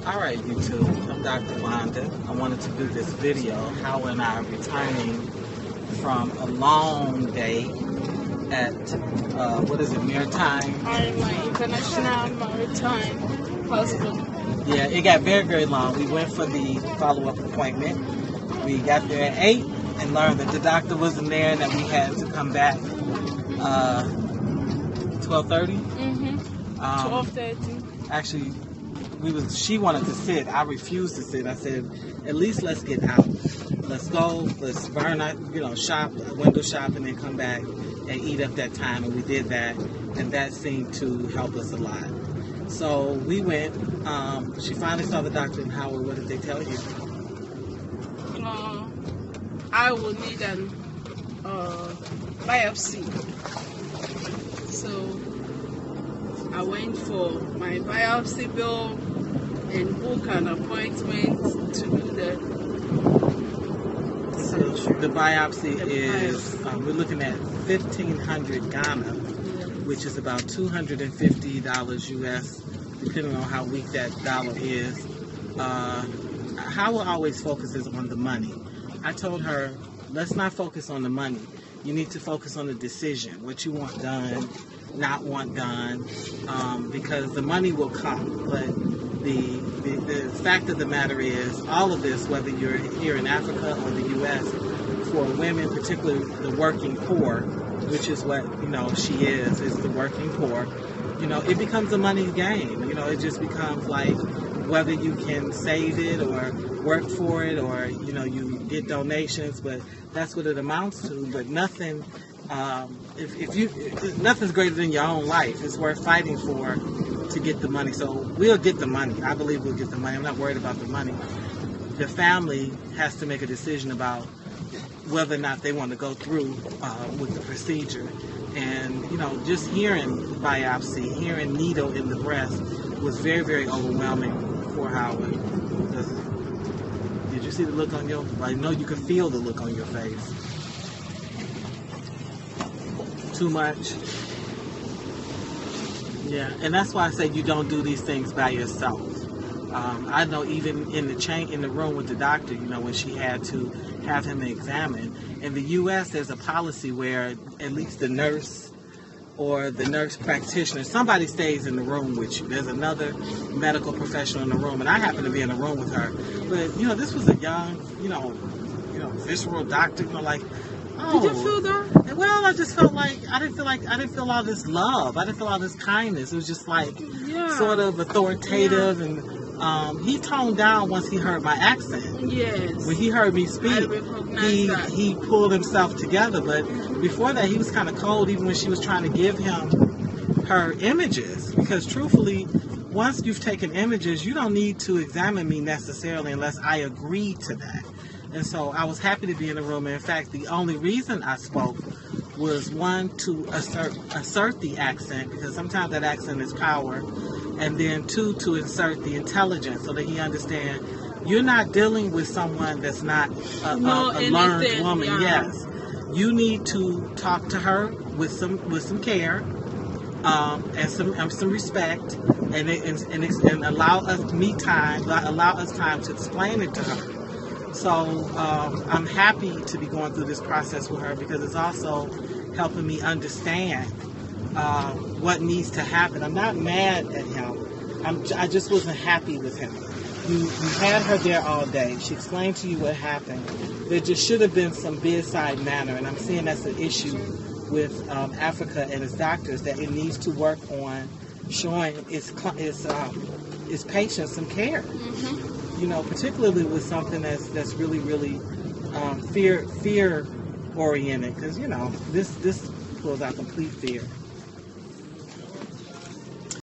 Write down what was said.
All right, YouTube, I'm Dr. Wanda. I wanted to do this video, how and I returning from a long day at, what is it, Maritime? International Maritime Hospital. Yeah, it got very, very long. We went for the follow-up appointment. We got there at 8 and learned that the doctor wasn't there and that we had to come back 12:30. 12:30. Actually, she wanted to sit. I refused to sit. I said, at least let's get out. Let's go. Let's burn out, shop, window shop, and then come back and eat up that time. And we did that, and that seemed to help us a lot. So we went. She finally saw the doctor in Howard. What did they tell you? I will need an biopsy. So I went for my biopsy bill and book an appointment to do that. So the biopsy is, we're looking at 1,500 Ghana, which is about $250 US, depending on how weak that dollar is. Howard always focuses on the money. I told her, let's not focus on the money. You need to focus on the decision, what you want done, not want done, because the money will come. But the fact of the matter is, all of this, whether you're here in Africa or the U.S., for women, particularly the working poor, which is what she is the working poor. It becomes a money game. It just becomes like whether you can save it or work for it or you get donations, but that's what it amounts to. But nothing. Nothing's greater than your own life. It's worth fighting for to get the money. So we'll get the money. I believe we'll get the money. I'm not worried about the money. The family has to make a decision about whether or not they want to go through with the procedure. And just hearing biopsy, hearing needle in the breast was very, very overwhelming for Howard. Did you see the look on your? I know you can feel the look on your face. Too much. Yeah, and that's why I say you don't do these things by yourself. I know even in the room with the doctor, when she had to have him examined. In the U.S., there's a policy where at least the nurse or the nurse practitioner, somebody stays in the room with you. There's another medical professional in the room, and I happen to be in the room with her. But this was a young, visceral doctor. Oh, did you feel that? Well, I just felt like I didn't feel all this love. I didn't feel all this kindness. It was just like sort of authoritative, and he toned down once he heard my accent. Yes. When he heard me speak, he pulled himself together. But before that, he was kind of cold, even when she was trying to give him her images. Because truthfully, once you've taken images, you don't need to examine me necessarily unless I agree to that. And so I was happy to be in the room. And in fact, the only reason I spoke was, one, to assert the accent, because sometimes that accent is power, and then two, to insert the intelligence so that he understands you're not dealing with someone that's not a learned woman. Yeah. Yes, you need to talk to her with some care and some respect, and allow us time to explain it to her. So I'm happy to be going through this process with her, because it's also helping me understand what needs to happen. I'm not mad at him. I just wasn't happy with him. You had her there all day. She explained to you what happened. There just should have been some bedside manner, and I'm seeing that's an issue with Africa and its doctors, that it needs to work on showing its patients some care. Particularly with something that's really, really fear oriented, because this pulls out complete fear.